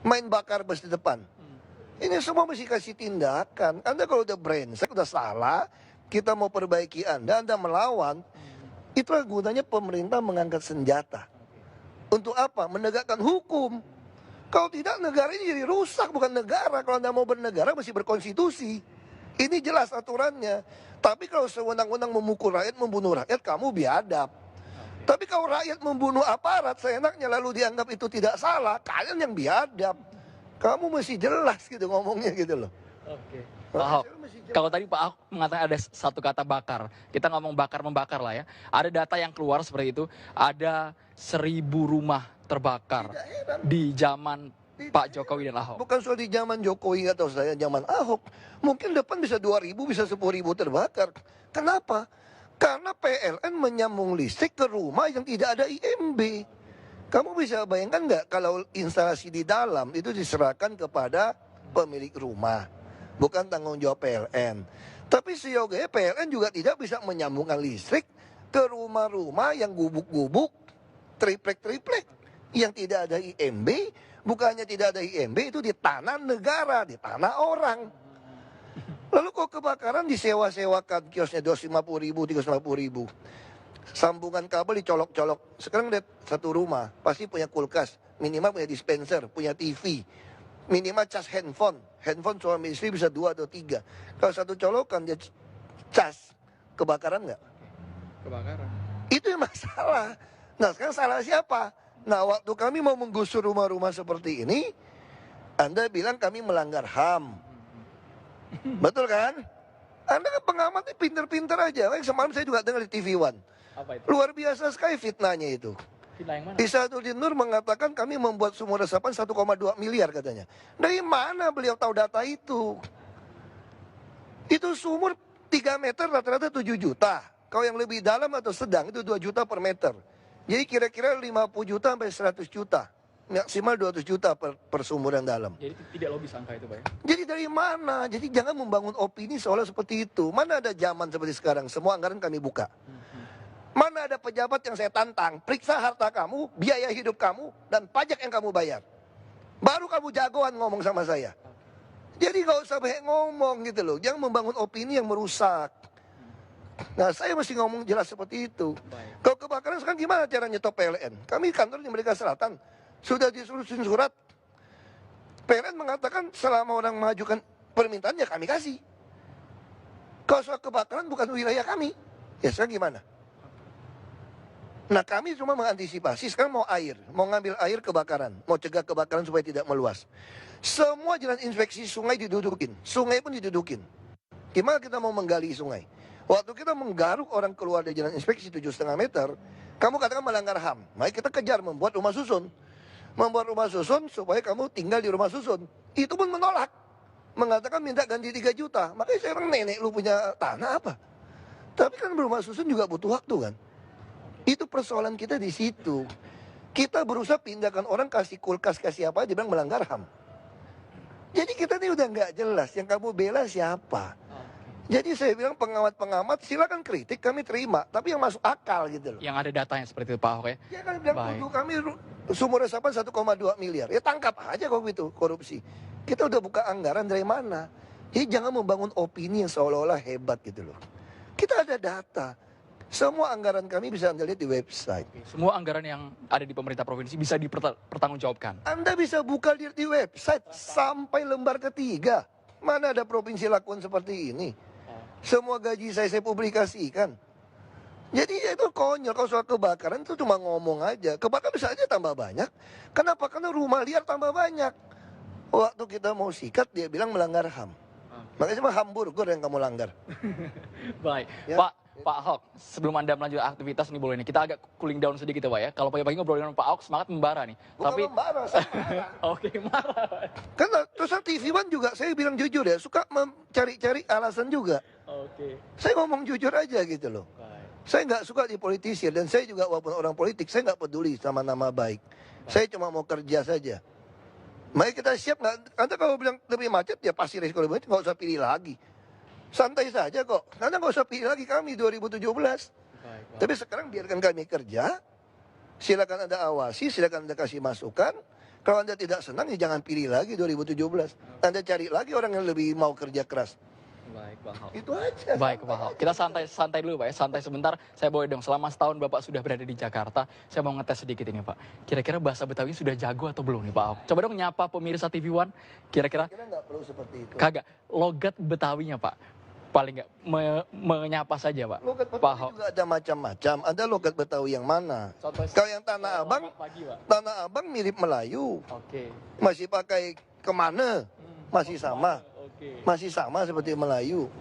main bakar bus di depan. Ini semua mesti kasih tindakan. Anda kalau udah brengsek, udah salah, kita mau perbaiki Anda melawan, itulah gunanya pemerintah mengangkat senjata. Untuk apa? Menegakkan hukum. Kalau tidak, negara ini jadi rusak, bukan negara. Kalau Anda mau bernegara, mesti berkonstitusi. Ini jelas aturannya. Tapi kalau sewenang-wenang memukul rakyat, membunuh rakyat, kamu biadab. Tapi kalau rakyat membunuh aparat, seenaknya lalu dianggap itu tidak salah, kalian yang biadab. Kamu mesti jelas gitu ngomongnya gitu loh. Oke. Pak Ahok, kalau tadi Pak Ahok mengatakan ada satu kata bakar, kita ngomong bakar-membakar lah ya. Ada data yang keluar seperti itu, ada 1.000 rumah terbakar di zaman Pak Jokowi dan Ahok. Bukan soal di zaman Jokowi atau saya zaman Ahok. Mungkin depan bisa 2.000, bisa 10.000 terbakar. Kenapa? Karena PLN menyambung listrik ke rumah yang tidak ada IMB. Kamu bisa bayangkan nggak kalau instalasi di dalam itu diserahkan kepada pemilik rumah, bukan tanggung jawab PLN. Tapi seyogianya PLN juga tidak bisa menyambungkan listrik ke rumah-rumah yang gubuk-gubuk, triplek-triplek, yang tidak ada IMB. Bukannya tidak ada IMB, itu di tanah negara, di tanah orang. Lalu kok kebakaran disewa-sewakan kiosnya 250.000, 350.000. Sambungan kabel dicolok-colok. Sekarang lihat satu rumah, pasti punya kulkas, minimal punya dispenser, punya TV, minimal cas handphone. Handphone suami istri bisa 2 atau 3. Kalau satu colokan dia cas, kebakaran nggak? Kebakaran. Itu yang masalah. Nah sekarang salah siapa? Nah waktu kami mau menggusur rumah-rumah seperti ini, Anda bilang kami melanggar HAM. Betul kan? Anda kan pengamatnya pinter-pinter aja. Semalam saya juga dengar di TV One. Apa itu? Luar biasa sekali fitnahnya itu. Fitnah yang mana? Isaduddin Nur mengatakan kami membuat sumur resapan 1,2 miliar katanya. Dari mana beliau tahu data itu? Itu sumur 3 meter rata-rata 7 juta. Kalau yang lebih dalam atau sedang itu 2 juta per meter. Jadi kira-kira 50 juta sampai 100 juta. Maksimal 200 juta per sumur yang dalam. Jadi tidak logis angka itu Pak ya? Jadi dari mana? Jadi jangan membangun opini seolah seperti itu. Mana ada zaman seperti sekarang, semua anggaran kami buka. Mana ada pejabat yang saya tantang, periksa harta kamu, biaya hidup kamu, dan pajak yang kamu bayar. Baru kamu jagoan ngomong sama saya. Jadi gak usah banyak ngomong gitu loh. Jangan membangun opini yang merusak. Nah saya mesti ngomong jelas seperti itu. Kalau kebakaran sekarang gimana cara nyetop PLN? Kami kantor di Merdeka Selatan. Sudah disuruhin surat. PLN mengatakan selama orang mengajukan permintaan ya kami kasih. Kalau soal kebakaran bukan wilayah kami. Ya sekarang gimana? Nah kami cuma mengantisipasi, sekarang mau air, mau ngambil air kebakaran, mau cegah kebakaran supaya tidak meluas. Semua jalan inspeksi sungai didudukin, sungai pun didudukin. Gimana kita mau menggali sungai? Waktu kita menggaruk orang keluar dari jalan inspeksi 7,5 meter, kamu katakan melanggar HAM. Mari kita kejar membuat rumah susun. Membuat rumah susun supaya kamu tinggal di rumah susun. Itu pun menolak. Mengatakan minta ganti 3 juta. Makanya saya bilang, nenek lu punya tanah apa? Tapi kan rumah susun juga butuh waktu kan. Itu persoalan kita di situ. Kita berusaha pindahkan orang, kasih kulkas, kasih apa, dia bilang melanggar HAM. Jadi kita ini udah nggak jelas, yang kamu bela siapa? Jadi saya bilang pengamat-pengamat silakan kritik, kami terima, tapi yang masuk akal gitu loh. Yang ada datanya seperti itu Pak Ahok ya? Ya kan bilang tuduh kami sumur resapan 1,2 miliar. Ya tangkap aja kok gitu, korupsi. Kita udah buka anggaran dari mana? Jadi jangan membangun opini yang seolah-olah hebat gitu loh. Kita ada data. Semua anggaran kami bisa Anda lihat di website. Semua anggaran yang ada di pemerintah provinsi bisa dipertanggungjawabkan. Anda bisa buka di website sampai lembar ketiga. Mana ada provinsi lakukan seperti ini? Semua gaji saya publikasikan. Jadi ya itu konyol. Kalau soal kebakaran itu cuma ngomong aja. Kebakaran bisa aja tambah banyak. Kenapa? Karena rumah liar tambah banyak. Waktu kita mau sikat dia bilang melanggar HAM. Makanya cuma hamburger yang kamu langgar. Baik, Ya. Pak Ahok, sebelum Anda melanjutkan aktivitas nih boleh nih, kita agak cooling down sedikit ya Pak ya. Kalau pagi-pagi ngobrol dengan Pak Ahok semangat membara nih. Bukan membara, saya marah. Oke, marah. Karena terus TV One juga saya bilang jujur ya, suka mencari-cari alasan juga. Oke. Saya ngomong jujur aja gitu loh. Saya nggak suka dipolitisir dan saya juga walaupun orang politik, saya nggak peduli sama nama baik. Saya cuma mau kerja saja. Mari kita siap nggak? Anda kalau bilang lebih macet ya pasti resiko lebih macet, nggak usah pilih lagi. Santai saja kok. Anda nggak usah pilih lagi kami 2017. Tapi sekarang biarkan kami kerja. Silakan Anda awasi, silakan Anda kasih masukan. Kalau Anda tidak senang, ya jangan pilih lagi 2017. Anda cari lagi orang yang lebih mau kerja keras. Baik, Pak Ahok. Itu aja. Baik, Pak Ahok. Kita santai dulu, Pak ya. Santai sebentar. Saya boleh dong, selama setahun Bapak sudah berada di Jakarta, saya mau ngetes sedikit ini, Pak. Kira-kira bahasa Betawi sudah jago atau belum nih, Pak Ahok? Coba dong nyapa pemirsa TV One. Kira-kira Kira nggak perlu seperti itu. kagak logat Betawinya, Pak. Paling nggak menyapa saja, Pak. Logat Pak Betawi Ahok. juga ada macam-macam. Ada logat Betawi yang mana? Contoh Kalau yang Tanah Abang, selamat pagi, Pak. Tanah Abang mirip Melayu. Oke. Masih pakai kemana? Masih sama. Oke. Masih sama seperti Melayu.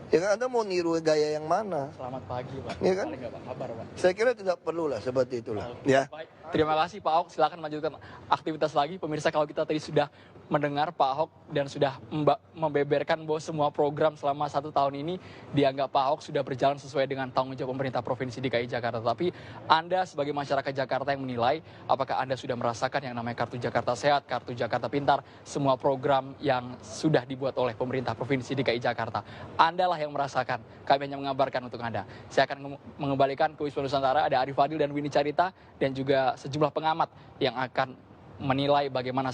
Ya kan Anda mau niru gaya yang mana? Selamat pagi, Pak. Iya kan? Paling nggak, Pak? Kabar, Pak. Saya kira tidak perlu lah seperti itulah. Ya. Baik, terima kasih Pak Ahok. Silakan lanjutkan aktivitas lagi. Pemirsa, kalau kita tadi sudah mendengar Pak Ahok dan sudah membeberkan bahwa semua program selama 1 tahun ini dianggap Pak Ahok sudah berjalan sesuai dengan tanggung jawab pemerintah Provinsi DKI Jakarta. Tapi Anda sebagai masyarakat Jakarta yang menilai apakah Anda sudah merasakan yang namanya Kartu Jakarta Sehat, Kartu Jakarta Pintar, semua program yang sudah dibuat oleh pemerintah Provinsi DKI Jakarta. Anda lah yang merasakan. Kami hanya mengabarkan untuk Anda. Saya akan mengembalikan ke Wisma Nusantara. Ada Arif Fadil dan Winnie Carita dan juga sejumlah pengamat yang akan menilai bagaimana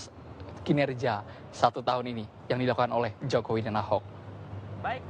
kinerja 1 tahun ini yang dilakukan oleh Jokowi dan Ahok. Baik.